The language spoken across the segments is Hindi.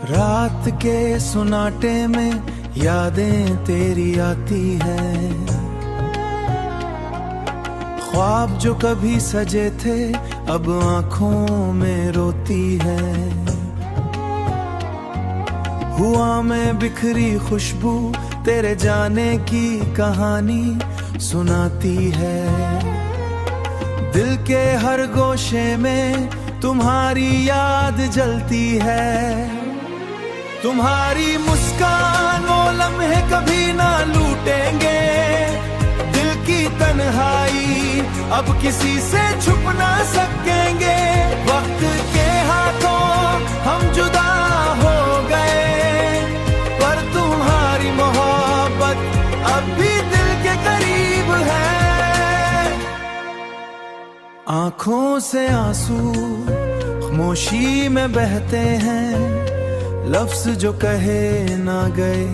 रात के सुनाटे में यादें तेरी आती है, ख्वाब जो कभी सजे थे अब आंखों में रोती है। हुआ में बिखरी खुशबू तेरे जाने की कहानी सुनाती है। दिल के हर गोशे में तुम्हारी याद जलती है। तुम्हारी मुस्कान वो लम्हे कभी ना लूटेंगे। दिल की तन्हाई अब किसी से छुप ना सकेंगे। वक्त के हाथों हम जुदा हो गए, पर तुम्हारी मोहब्बत अब भी दिल के करीब है। आंखों से आंसू खामोशी में बहते हैं, लफ्ज जो कहे ना गए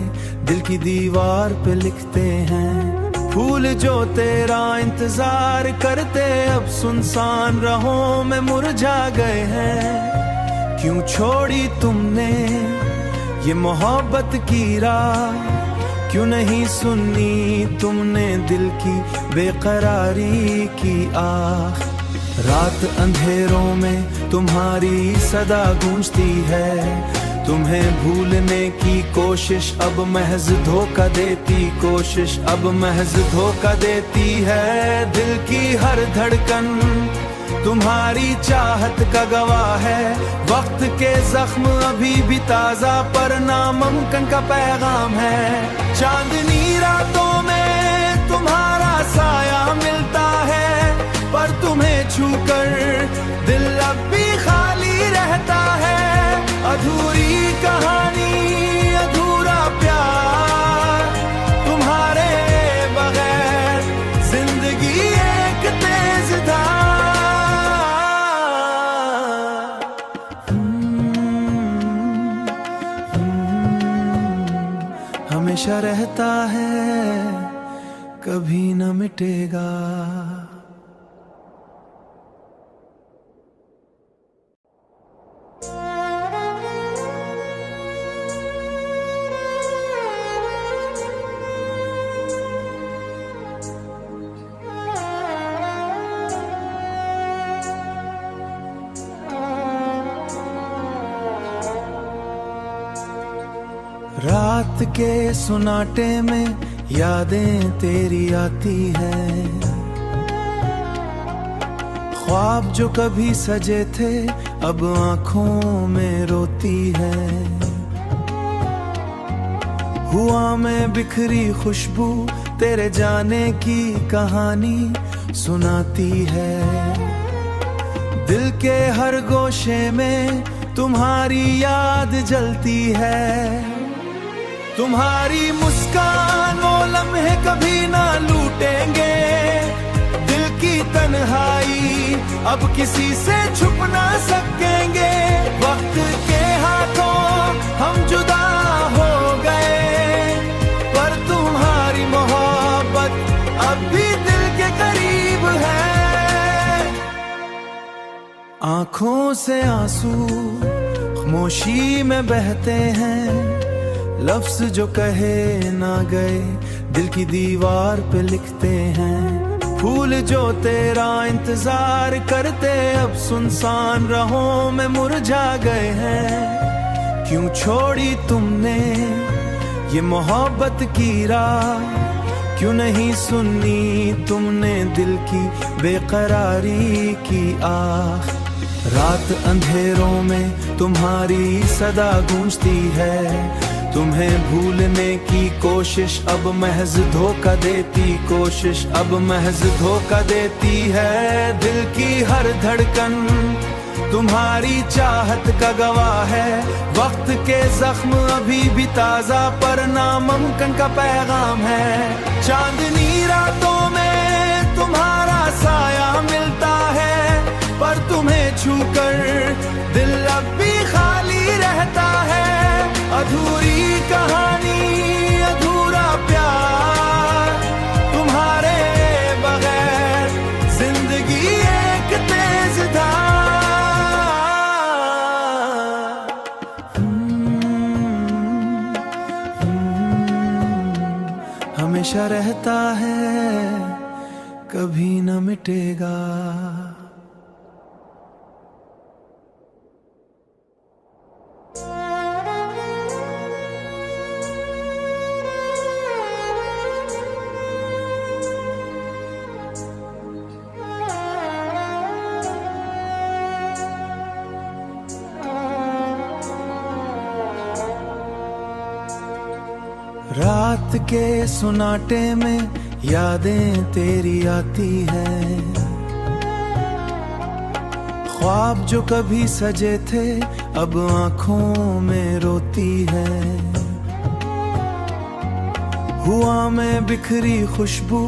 दिल की दीवार पे लिखते हैं। फूल जो तेरा इंतजार करते अब सुनसान राहों में मुरझा गए हैं। क्यों छोड़ी तुमने ये मोहब्बत की राह, क्यों नहीं सुनी तुमने दिल की बेकरारी की आह। रात अंधेरों में तुम्हारी सदा गूंजती है, तुम्हें भूलने की कोशिश अब महज धोखा देती, कोशिश अब महज धोखा देती है। दिल की हर धड़कन तुम्हारी चाहत का गवाह है। वक्त के जख्म अभी भी ताजा पर नामुमकिन का पैगाम है। चांदनी रातों में तुम्हारा साया मिलता है, पर तुम्हें छूकर दिल अब भी खाली रहता है। अधूरी कहानी अधूरा प्यार, तुम्हारे बगैर जिंदगी एक तेज धार। हमेशा रहता है कभी न मिटेगा। रात के सुनाटे में यादें तेरी आती है, ख्वाब जो कभी सजे थे अब आंखों में रोती है। हुआ में बिखरी खुशबू तेरे जाने की कहानी सुनाती है। दिल के हर गोशे में तुम्हारी याद जलती है। तुम्हारी मुस्कान वो लम्हे कभी ना लूटेंगे। दिल की तन्हाई अब किसी से छुप ना सकेंगे। वक्त के हाथों हम जुदा हो गए, पर तुम्हारी मोहब्बत अब भी दिल के करीब है। आंखों से आंसू खामोशी में बहते हैं, लफ्ज जो कहे ना गए दिल की दीवार पे लिखते हैं। फूल जो तेरा इंतजार करते अब सुनसान राहों में मुरझा गए हैं। क्यों छोड़ी तुमने ये मोहब्बत की राह, क्यों नहीं सुनी तुमने दिल की बेकरारी की आह। रात अंधेरों में तुम्हारी सदा गूंजती है, तुम्हें भूलने की कोशिश अब महज धोखा देती, कोशिश अब महज धोखा देती है। दिल की हर धड़कन तुम्हारी चाहत का गवाह है। वक्त के जख्म अभी भी ताजा पर नामुमकिन का पैगाम है। चांदनी रातों में तुम्हारा साया मिलता है, पर तुम्हें छूकर दिल अब भी खाली रहता है। अधूरी कहानी अधूरा प्यार, तुम्हारे बगैर जिंदगी एक तेज धार। रहता है कभी न मिटेगा। रात के सुनाटे में यादें तेरी आती है, ख्वाब जो कभी सजे थे अब आंखों में रोती है। हुआ में बिखरी खुशबू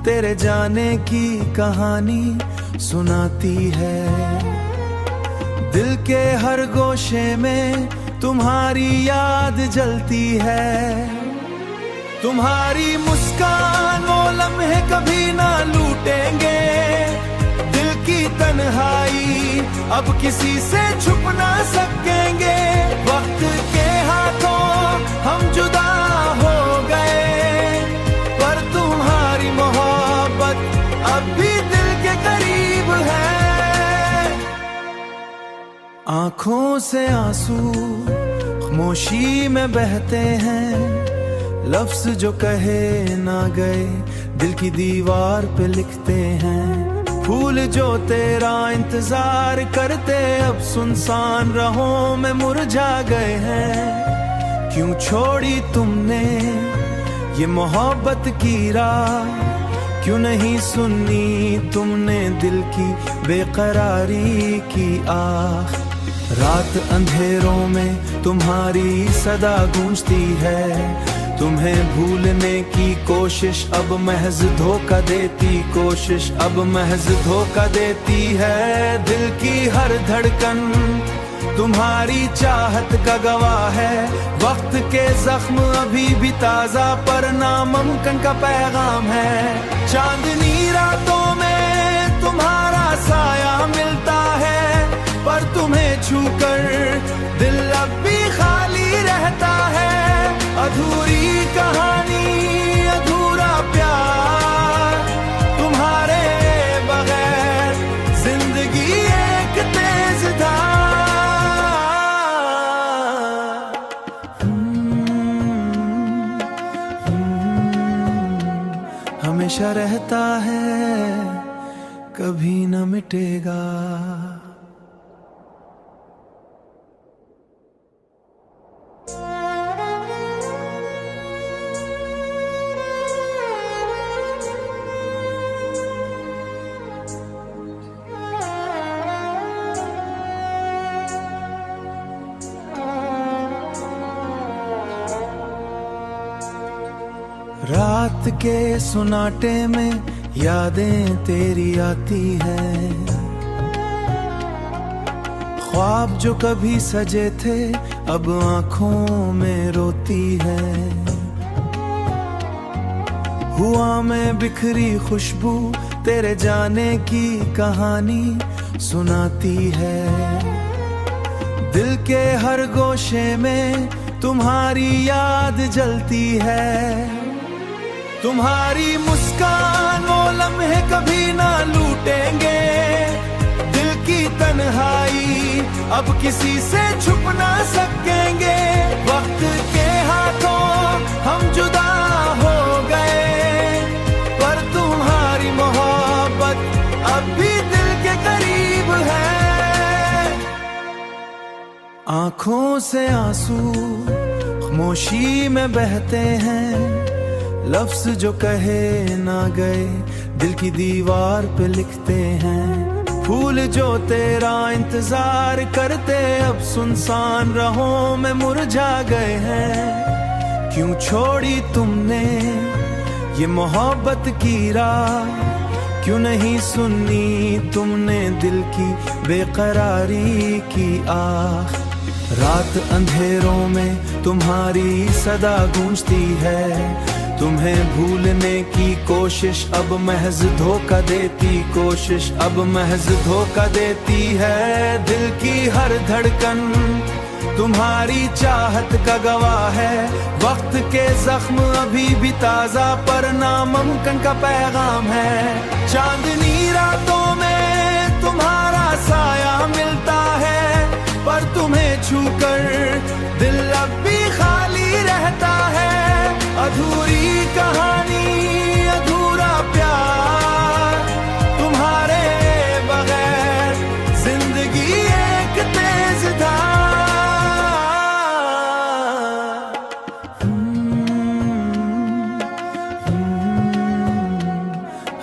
तेरे जाने की कहानी सुनाती है। दिल के हर गोशे में तुम्हारी याद जलती है। तुम्हारी मुस्कान वो लम्हे कभी ना लूटेंगे। दिल की तन्हाई अब किसी से छुप ना सकेंगे। वक्त के हाथों हम जुदा हो गए, पर तुम्हारी मोहब्बत अब भी दिल के करीब है। आंखों से आंसू खामोशी में बहते हैं, लफ्ज जो कहे ना गए दिल की दीवार पे लिखते हैं। फूल जो तेरा इंतजार करते अब सुनसान राहों में मुरझा गए हैं। क्यों छोड़ी तुमने ये मोहब्बत की राह, क्यों नहीं सुनी तुमने दिल की बेकरारी की आह। रात अंधेरों में तुम्हारी सदा गूंजती है, तुम्हें भूलने की कोशिश अब महज धोखा देती, कोशिश अब महज धोखा देती है। दिल की हर धड़कन तुम्हारी चाहत का गवाह है। वक्त के जख्म अभी भी ताजा पर नामुमकिन का पैगाम है। चांदनी रातों में तुम्हारा साया मिलता है, पर तुम्हें छूकर दिल अब भी खाली रहता है। अधूरी कहानी अधूरा प्यार, तुम्हारे बगैर जिंदगी एक तेज धार। हमेशा रहता है कभी न मिटेगा। रात के सुनाटे में यादें तेरी आती है, ख्वाब जो कभी सजे थे अब आंखों में रोती है। हुआ में बिखरी खुशबू तेरे जाने की कहानी सुनाती है। दिल के हर गोशे में तुम्हारी याद जलती है। तुम्हारी मुस्कान वो लम्हे कभी ना लूटेंगे। दिल की तन्हाई अब किसी से छुप ना सकेंगे। वक्त के हाथों हम जुदा हो गए, पर तुम्हारी मोहब्बत अब भी दिल के करीब है। आंखों से आंसू खामोशी में बहते हैं, लफ्ज जो कहे ना गए दिल की दीवार पे लिखते हैं। फूल जो तेरा इंतजार करते अब सुनसान राहों में मुरझा गए हैं। क्यों छोड़ी तुमने ये मोहब्बत की राह, क्यों नहीं सुनी तुमने दिल की बेकरारी की आह। रात अंधेरों में तुम्हारी सदा गूंजती है, तुम्हें भूलने की कोशिश अब महज धोखा देती, कोशिश अब महज धोखा देती है। दिल की हर धड़कन तुम्हारी चाहत का गवाह है। वक्त के जख्म अभी भी ताजा, पर नामुमकिन का पैगाम है। चांदनी रातों में तुम्हारा साया मिलता है, पर तुम्हें छूकर दिल अब भी खाली रहता है। अधूरी कहानी, अधूरा प्यार, तुम्हारे बगैर जिंदगी एक तेज धार।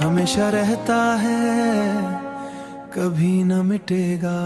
हमेशा रहता है, कभी न मिटेगा।